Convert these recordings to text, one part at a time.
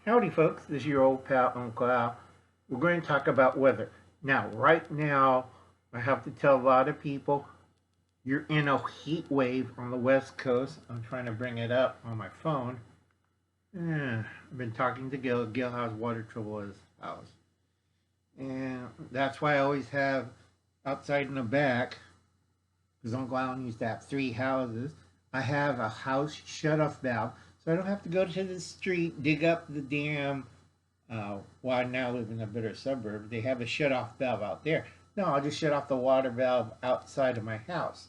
Howdy folks, this is your old pal Uncle Al. We're going to talk about weather. Now, right now, I have to tell a lot of people, you're in a heat wave on the west coast. I'm trying to bring it up on my phone. I've been talking to Gil. Gil has water trouble at his house. And that's why I always have outside in the back, because Uncle Al used to have 3 houses, I have a house shut-off valve. So I don't have to go to the street, dig up the dam. Well, I now live in a better suburb. They have a shut-off valve out there. No, I'll just shut off the water valve outside of my house.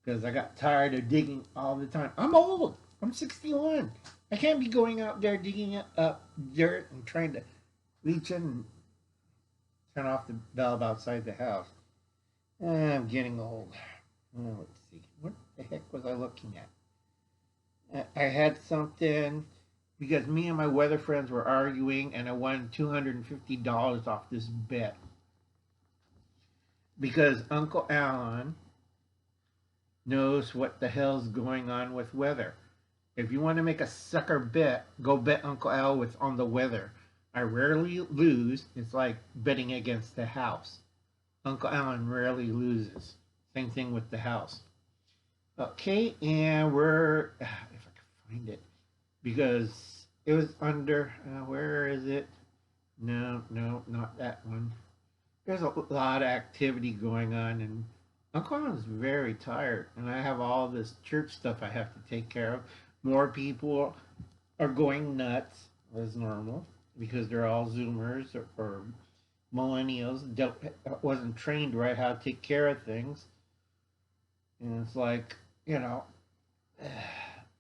Because I got tired of digging all the time. I'm old. I'm 61. I can't be going out there digging up dirt and trying to reach in and turn off the valve outside the house. I'm getting old. Let's see. What the heck was I looking at? I had something because me and my weather friends were arguing and I won $250 off this bet. Because Uncle Alan knows what the hell's going on with weather. If you want to make a sucker bet, go bet Uncle Al on the weather. I rarely lose. It's like betting against the house. Uncle Alan rarely loses. Same thing with the house. Okay, and we're, if I can find it, because it was under, where is it? No, not that one. There's a lot of activity going on, and Uncle Alan's very tired, and I have all this church stuff I have to take care of. More people are going nuts, as normal, because they're all Zoomers or millennials, wasn't trained right how to take care of things. And it's like,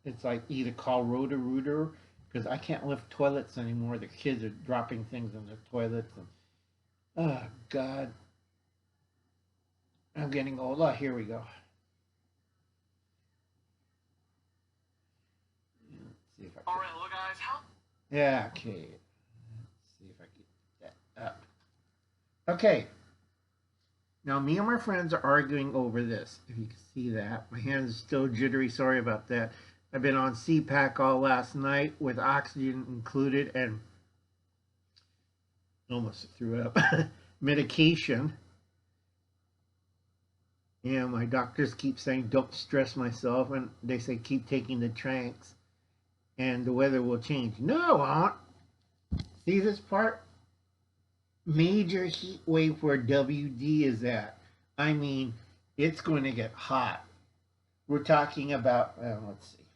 it's like either call Roto-Rooter, because I can't lift toilets anymore. The kids are dropping things in the toilets. And, oh, God. I'm getting old. Oh, here we go. Let's see if I can. All right, well, guys, how? Yeah, okay. Let's see if I can get that up. Okay. Now, me and my friends are arguing over this. If you can see that. My hands are still jittery. Sorry about that. I've been on CPAC all last night with oxygen included and almost threw up. Medication. And my doctors keep saying, don't stress myself. And they say, keep taking the tranks. And the weather will change. No, I won't. See this part? Major heat wave where WD is at. I mean, it's going to get hot. We're talking about, let's see,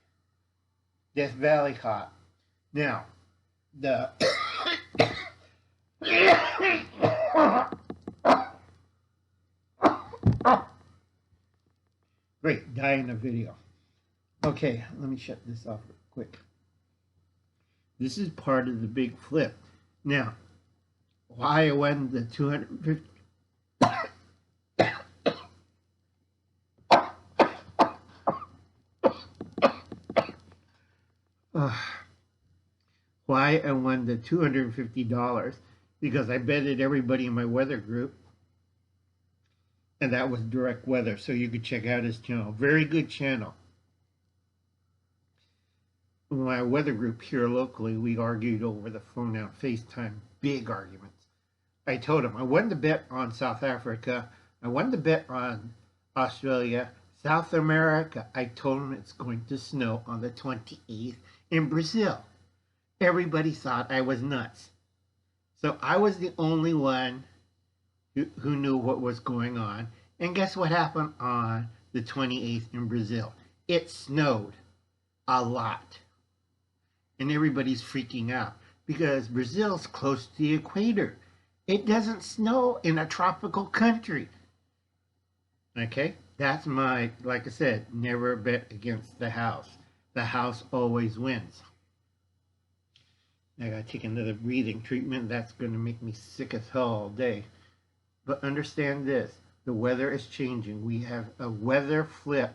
Death Valley hot. Now, the great, die in the video. Okay, let me shut this off real quick. This is part of the big flip. Now, why when the 250 why I won the $250 because I betted everybody in my weather group, and that was direct weather, so you could check out his channel. Very good channel. My weather group here locally, we argued over the phone on FaceTime, big arguments. I told him I won the bet on South Africa. I won the bet on Australia. South America, I told him it's going to snow on the 28th in Brazil. Everybody thought I was nuts. So I was the only one who knew what was going on. And guess what happened on the 28th in Brazil? It snowed a lot. And everybody's freaking out because Brazil's close to the equator. It doesn't snow in a tropical country. Okay? That's my, like I said, never bet against the house. The house always wins. I gotta take another breathing treatment. That's gonna make me sick as hell all day. But understand this, the weather is changing. We have a weather flip.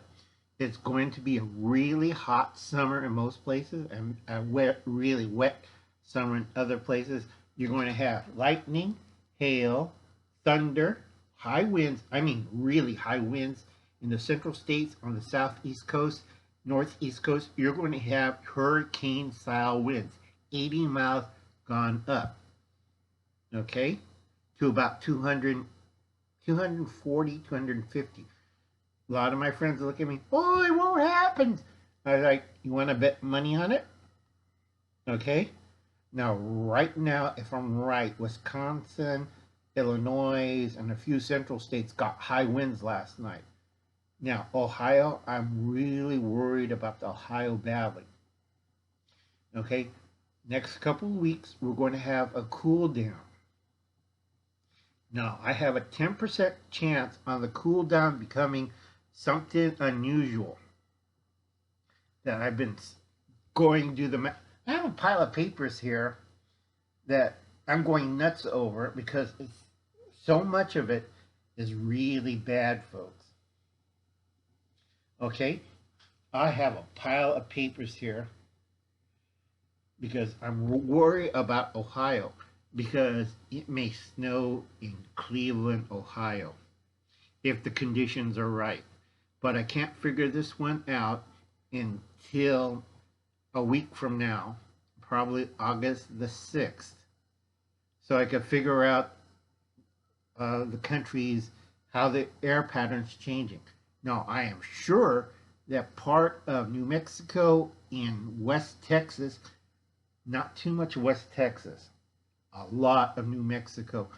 It's going to be a really hot summer in most places and a really wet summer in other places. You're going to have lightning, hail, thunder, high winds. I mean really high winds in the central states, on the southeast coast, northeast coast. You're going to have hurricane-style winds. 80 miles gone up, okay, to about 200, 240, 250. A lot of my friends look at me, oh, it won't happen. I was like, you want to bet money on it? Okay. Now, right now, if I'm right, Wisconsin, Illinois, and a few central states got high winds last night. Now, Ohio, I'm really worried about the Ohio badly. Okay, next couple of weeks, we're going to have a cool down. Now, I have a 10% chance on the cool down becoming something unusual. That I've been going to do the math. I have a pile of papers here that I'm going nuts over because so much of it is really bad, folks. Okay, I have a pile of papers here because I'm worried about Ohio because it may snow in Cleveland, Ohio, if the conditions are right. But I can't figure this one out until a week from now, probably August the 6th. So I could figure out the countries, how the air pattern's changing. Now, I am sure that part of New Mexico in West Texas, not too much West Texas, a lot of New Mexico.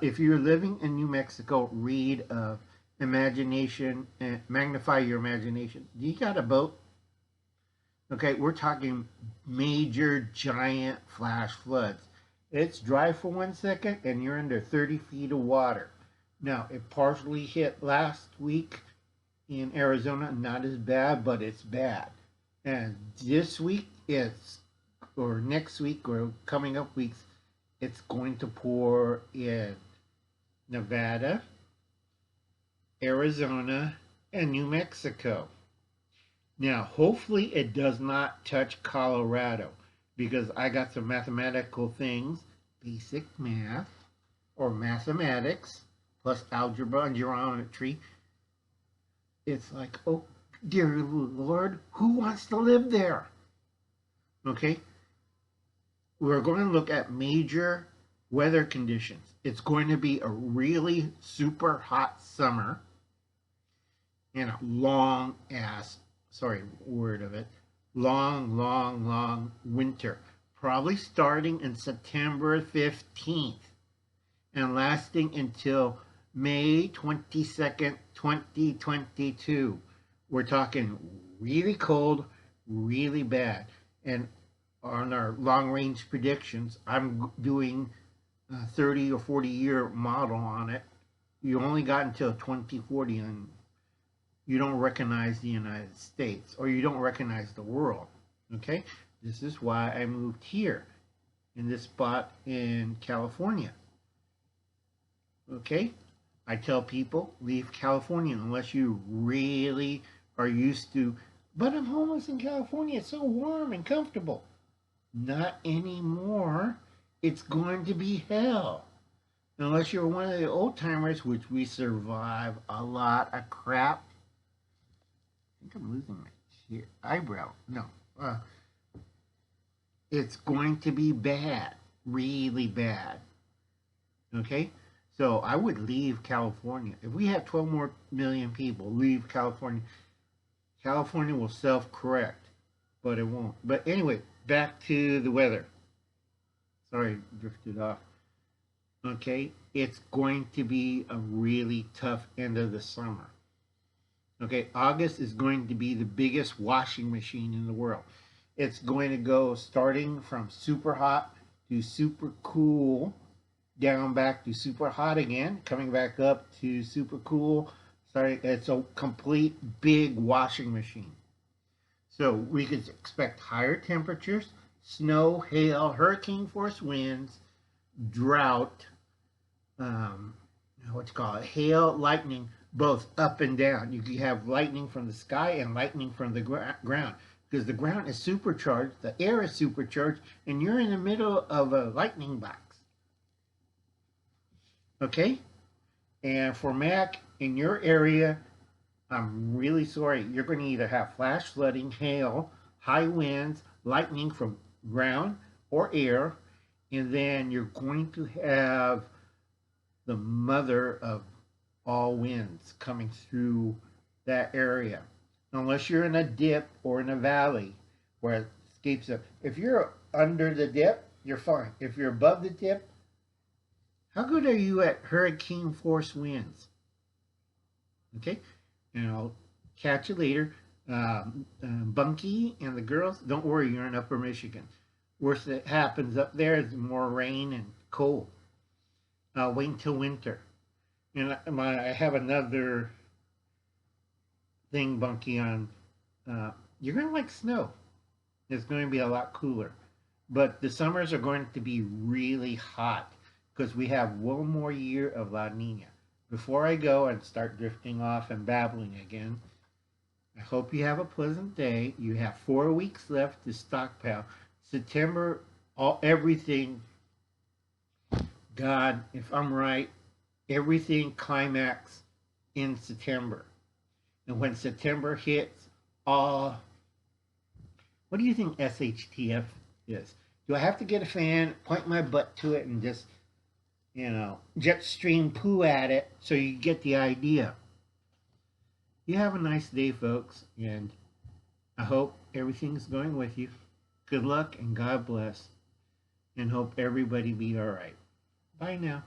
If you're living in New Mexico, read of imagination and magnify your imagination. You got a boat? Okay, we're talking major, giant flash floods. It's dry for 1 second and you're under 30 feet of water. Now, it partially hit last week in Arizona, not as bad, but it's bad. And this week, or next week, or coming up weeks, it's going to pour in Nevada, Arizona, and New Mexico. Now, hopefully it does not touch Colorado because I got some mathematical things, basic math, or mathematics, plus algebra and geometry. It's like, oh, dear Lord, who wants to live there? Okay? We're going to look at major weather conditions. It's going to be a really super hot summer and a long winter. Probably starting in September 15th and lasting until May 22nd, 2022. We're talking really cold, really bad. And on our long-range predictions, I'm doing a 30 or 40-year model on it. You only got until 2040 and you don't recognize the United States or you don't recognize the world. Okay? This is why I moved here in this spot in California. Okay? I tell people, leave California unless you really are used to, but I'm homeless in California. It's so warm and comfortable. Not anymore. It's going to be hell. Unless you're one of the old timers, which we survive a lot of crap. I think I'm losing my eyebrow. No. It's going to be bad. Really bad. Okay? So I would leave California. If we have 12 more million people, leave California. California will self-correct, but it won't. But anyway, back to the weather. Sorry, drifted off. Okay, it's going to be a really tough end of the summer. Okay, August is going to be the biggest washing machine in the world. It's going to go starting from super hot to super cool, down back to super hot again, coming back up to super cool. Sorry, it's a complete big washing machine. So we could expect higher temperatures, snow, hail, hurricane force winds, drought, hail, lightning, both up and down. You could have lightning from the sky and lightning from the ground because the ground is supercharged, the air is supercharged, and you're in the middle of a lightning box. Okay? And for Mac, in your area, I'm really sorry. You're going to either have flash flooding, hail, high winds, lightning from ground, or air, and then you're going to have the mother of all winds coming through that area. Unless you're in a dip or in a valley where it escapes up. If you're under the dip, you're fine. If you're above the dip, how good are you at hurricane force winds? Okay, and I'll catch you later. Bunky and the girls, don't worry, you're in Upper Michigan. Worst that happens up there is more rain and cold. Wait until winter. And I have another thing, Bunky, on. You're going to like snow. It's going to be a lot cooler. But the summers are going to be really hot because we have one more year of La Nina. Before I go and start drifting off and babbling again, I hope you have a pleasant day. You have 4 weeks left to stockpile. September, everything, God, if I'm right, everything climax in September. And when September hits, what do you think SHTF is? Do I have to get a fan, point my butt to it, and just, jet stream poo at it so you get the idea? You have a nice day, folks, and I hope everything's going with you. Good luck and God bless, and hope everybody be all right. Bye now.